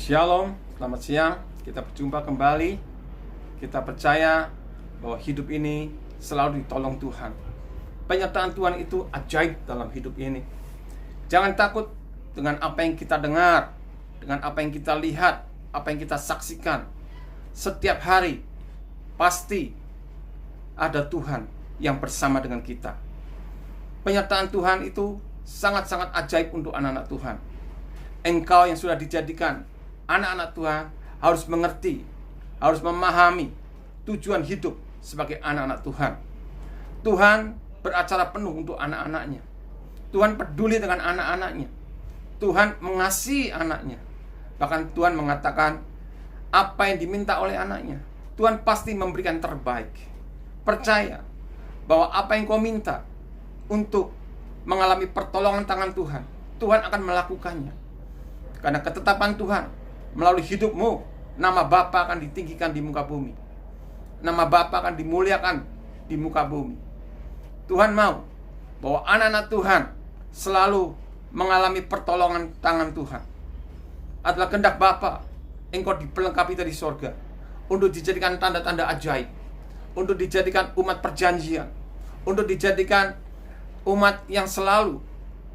Shalom, selamat siang. Kita berjumpa kembali. Kita percaya bahwa hidup ini selalu ditolong Tuhan. Penyertaan Tuhan itu ajaib dalam hidup ini. Jangan takut dengan apa yang kita dengar, dengan apa yang kita lihat, apa yang kita saksikan. Setiap hari pasti ada Tuhan yang bersama dengan kita. Penyertaan Tuhan itu sangat-sangat ajaib untuk anak-anak Tuhan. Engkau yang sudah dijadikan anak-anak Tuhan harus mengerti, harus memahami tujuan hidup sebagai anak-anak Tuhan. Tuhan beracara penuh untuk anak-anaknya. Tuhan peduli dengan anak-anaknya. Tuhan mengasihi anaknya. Bahkan Tuhan mengatakan apa yang diminta oleh anaknya, Tuhan pasti memberikan terbaik. Percaya bahwa apa yang kau minta untuk mengalami pertolongan tangan Tuhan, Tuhan akan melakukannya. Karena ketetapan Tuhan, melalui hidupmu, nama Bapa akan ditinggikan di muka bumi. Nama Bapa akan dimuliakan di muka bumi. Tuhan mau bahwa anak-anak Tuhan selalu mengalami pertolongan tangan Tuhan. Adalah kehendak Bapa, engkau diperlengkapi dari sorga, untuk dijadikan tanda-tanda ajaib, untuk dijadikan umat perjanjian, untuk dijadikan umat yang selalu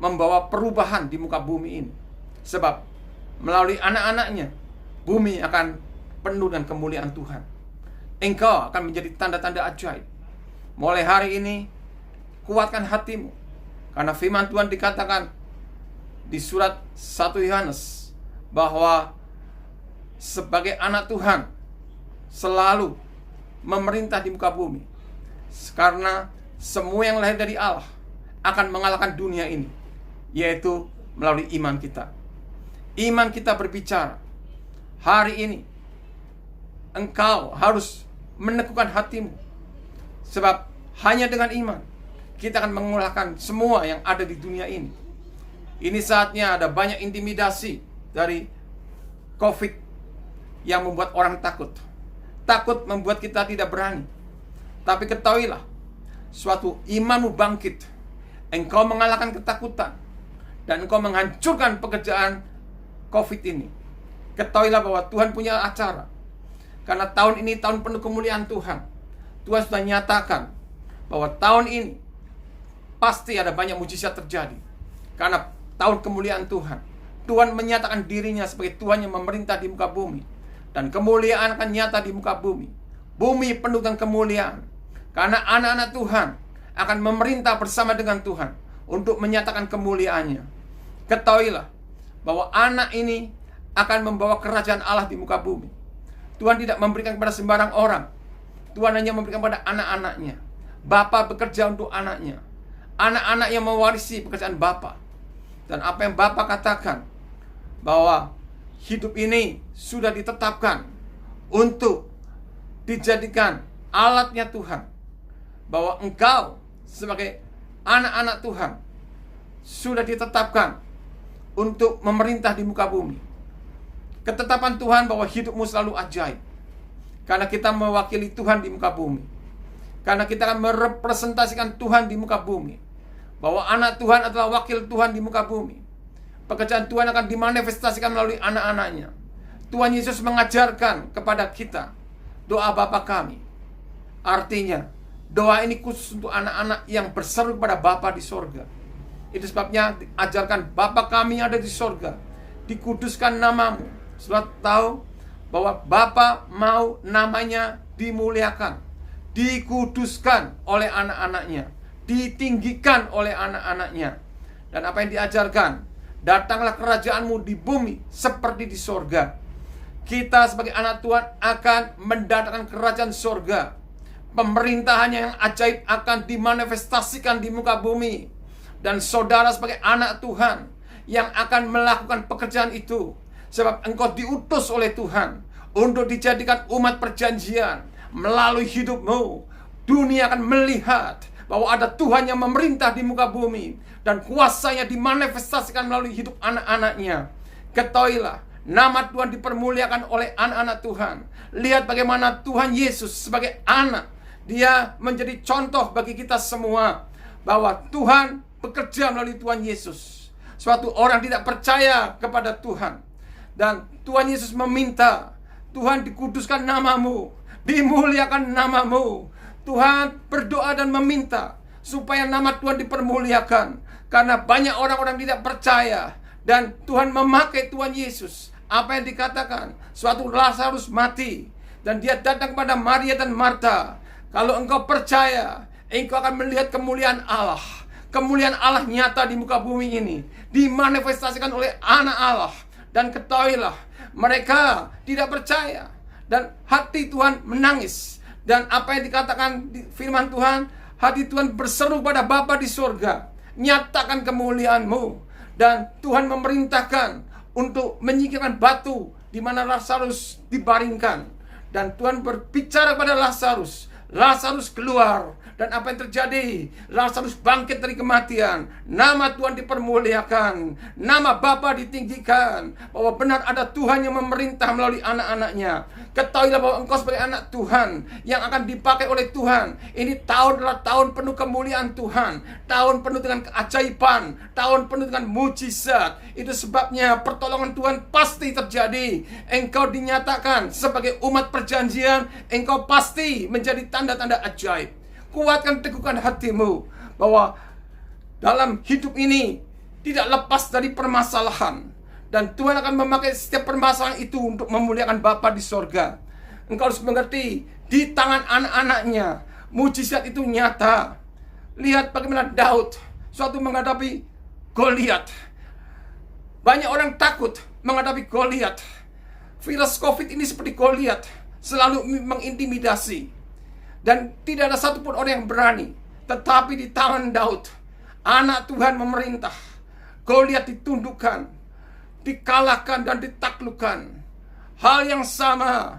membawa perubahan di muka bumi ini. Sebab melalui anak-anaknya, bumi akan penuh dengan kemuliaan Tuhan. Engkau akan menjadi tanda-tanda ajaib. Mulai hari ini, kuatkan hatimu. Karena firman Tuhan dikatakan di surat 1 Yohanes bahwa sebagai anak Tuhan selalu memerintah di muka bumi. Karena semua yang lahir dari Allah akan mengalahkan dunia ini, yaitu melalui iman kita. Iman kita berbicara. Hari ini engkau harus meneguhkan hatimu. Sebab hanya dengan iman kita akan mengalahkan semua yang ada di dunia ini. Ini saatnya ada banyak intimidasi dari COVID yang membuat orang takut. Takut membuat kita tidak berani. Tapi ketahuilah, suatu imanmu bangkit, engkau mengalahkan ketakutan, dan engkau menghancurkan pekerjaan COVID ini. Ketahuilah bahwa Tuhan punya acara. Karena tahun ini tahun penuh kemuliaan Tuhan. Tuhan sudah nyatakan bahwa tahun ini pasti ada banyak mujizat terjadi. Karena tahun kemuliaan Tuhan. Tuhan menyatakan dirinya sebagai Tuhan yang memerintah di muka bumi. Dan kemuliaan akan nyata di muka bumi. Bumi penuh dengan kemuliaan. Karena anak-anak Tuhan akan memerintah bersama dengan Tuhan untuk menyatakan kemuliaannya. Ketahuilah bahwa anak ini akan membawa kerajaan Allah di muka bumi. Tuhan tidak memberikan kepada sembarang orang. Tuhan hanya memberikan kepada anak-anaknya. Bapa bekerja untuk anaknya. Anak-anak yang mewarisi pekerjaan Bapa. Dan apa yang Bapa katakan, bahwa hidup ini sudah ditetapkan untuk dijadikan alatnya Tuhan. Bahwa engkau sebagai anak-anak Tuhan sudah ditetapkan untuk memerintah di muka bumi. Ketetapan Tuhan bahwa hidupmu selalu ajaib. Karena kita mewakili Tuhan di muka bumi. Karena kita akan merepresentasikan Tuhan di muka bumi. Bahwa anak Tuhan adalah wakil Tuhan di muka bumi. Pekerjaan Tuhan akan dimanifestasikan melalui anak-anaknya. Tuhan Yesus mengajarkan kepada kita doa Bapa kami. Artinya, doa ini khusus untuk anak-anak yang berseru kepada Bapa di sorga. Itu sebabnya diajarkan Bapa kami yang ada di sorga, dikuduskan namamu. Sudah tahu bahwa Bapa mau namanya dimuliakan, dikuduskan oleh anak-anaknya, ditinggikan oleh anak-anaknya. Dan apa yang diajarkan? Datanglah kerajaanmu di bumi seperti di sorga. Kita sebagai anak Tuhan akan mendatangkan kerajaan sorga. Pemerintahannya yang ajaib akan dimanifestasikan di muka bumi. Dan saudara sebagai anak Tuhan yang akan melakukan pekerjaan itu. Sebab engkau diutus oleh Tuhan untuk dijadikan umat perjanjian. Melalui hidupmu, dunia akan melihat bahwa ada Tuhan yang memerintah di muka bumi. Dan kuasanya dimanifestasikan melalui hidup anak-anaknya. Ketahuilah, nama Tuhan dipermuliakan oleh anak-anak Tuhan. Lihat bagaimana Tuhan Yesus sebagai anak, Dia menjadi contoh bagi kita semua. Bahwa Tuhan bekerja melalui Tuhan Yesus. Suatu orang tidak percaya kepada Tuhan, Dan Tuhan Yesus meminta, Tuhan, dikuduskan namamu, dimuliakan namamu. Tuhan berdoa dan meminta supaya nama Tuhan dipermuliakan, karena banyak orang-orang tidak percaya. Dan Tuhan memakai Tuhan Yesus. Apa yang dikatakan, suatu Lazarus mati, dan dia datang kepada Maria dan Marta. Kalau engkau percaya, engkau akan melihat kemuliaan Allah. Kemuliaan Allah nyata di muka bumi ini, dimanifestasikan oleh anak Allah. Dan ketahuilah, mereka tidak percaya, dan hati Tuhan menangis. Dan apa yang dikatakan di firman Tuhan, hati Tuhan berseru pada Bapa di surga, nyatakan kemuliaan-Mu. Dan Tuhan memerintahkan untuk menyingkirkan batu di mana Lazarus dibaringkan. Dan Tuhan berbicara kepada Lazarus, Lazarus keluar. Dan apa yang terjadi? Lazarus bangkit dari kematian. Nama Tuhan dipermuliakan, nama Bapa ditinggikan, bahwa benar ada Tuhan yang memerintah melalui anak-anaknya. Ketahuilah bahwa engkau sebagai anak Tuhan yang akan dipakai oleh Tuhan. Ini tahun adalah tahun penuh kemuliaan Tuhan, tahun penuh dengan keajaiban, tahun penuh dengan mujizat. Itu sebabnya pertolongan Tuhan pasti terjadi. Engkau dinyatakan sebagai umat perjanjian, engkau pasti menjadi tanda-tanda ajaib. Kuatkan, teguhkan hatimu bahwa dalam hidup ini tidak lepas dari permasalahan, dan Tuhan akan memakai setiap permasalahan itu untuk memuliakan Bapa di sorga. Engkau harus mengerti, di tangan anak-anaknya mujizat itu nyata. Lihat bagaimana Daud suatu menghadapi Goliat. Banyak orang takut menghadapi Goliat. Virus COVID ini seperti Goliat, selalu mengintimidasi. Dan tidak ada satupun orang yang berani. Tetapi di tangan Daud, anak Tuhan memerintah, Goliat ditundukkan, dikalahkan dan ditaklukkan. Hal yang sama,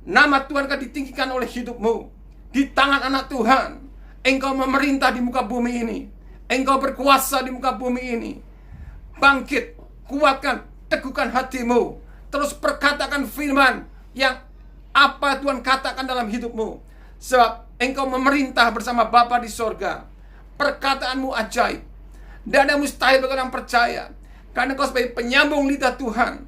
nama Tuhan akan ditinggikan oleh hidupmu. Di tangan anak Tuhan, engkau memerintah di muka bumi ini. Engkau berkuasa di muka bumi ini. Bangkit, kuatkan, teguhkan hatimu. Terus perkatakan firman yang apa Tuhan katakan dalam hidupmu. Sebab engkau memerintah bersama Bapa di sorga. Perkataanmu ajaib. Tidak ada mustahil bagi orang percaya, karena engkau sebagai penyambung lidah Tuhan.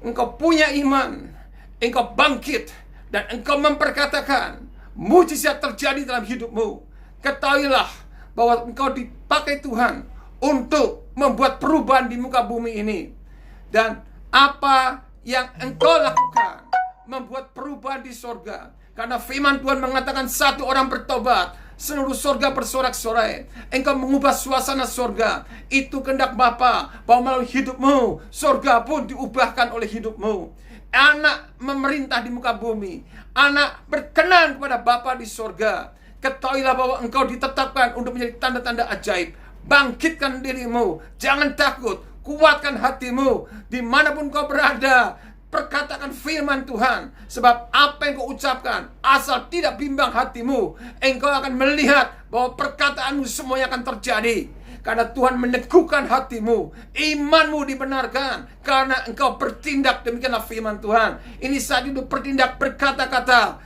Engkau punya iman, engkau bangkit, dan engkau memperkatakan mujizat terjadi dalam hidupmu. Ketahuilah bahwa engkau dipakai Tuhan untuk membuat perubahan di muka bumi ini. Dan apa yang engkau lakukan membuat perubahan di sorga. Karena firman Tuhan mengatakan satu orang bertobat, seluruh sorga bersorak-sorai. Engkau mengubah suasana sorga. Itu kehendak Bapa, bahwa melalui hidupmu, sorga pun diubahkan oleh hidupmu. Anak memerintah di muka bumi. Anak berkenan kepada Bapa di sorga. Ketahuilah bahwa engkau ditetapkan untuk menjadi tanda-tanda ajaib. Bangkitkan dirimu, jangan takut. Kuatkan hatimu, dimanapun kau berada. Perkatakan firman Tuhan. Sebab apa yang kau ucapkan, asal tidak bimbang hatimu, engkau akan melihat bahwa perkataanmu semuanya akan terjadi. Karena Tuhan meneguhkan hatimu, imanmu dibenarkan, karena engkau bertindak. Demikianlah firman Tuhan. Ini saat itu bertindak, berkata-kata.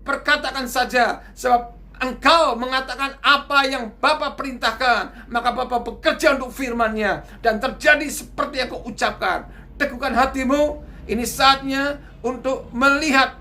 Perkatakan saja. Sebab engkau mengatakan apa yang Bapa perintahkan, maka Bapa bekerja untuk firman-Nya, dan terjadi seperti yang kau ucapkan. Teguhkan hatimu. Ini saatnya untuk melihat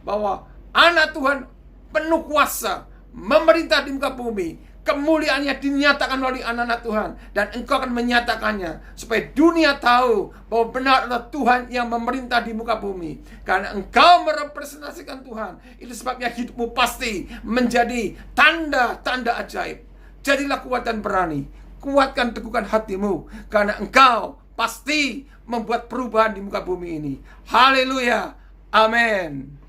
bahwa anak Tuhan penuh kuasa, memerintah di muka bumi. Kemuliaannya dinyatakan melalui anak-anak Tuhan, dan engkau akan menyatakannya supaya dunia tahu bahwa benar adalah Tuhan yang memerintah di muka bumi. Karena engkau merepresentasikan Tuhan, itu sebabnya hidupmu pasti menjadi tanda-tanda ajaib. Jadilah kuat dan berani. Kuatkan, teguhkan hatimu, karena engkau pasti membuat perubahan di muka bumi ini. Haleluya. Amin.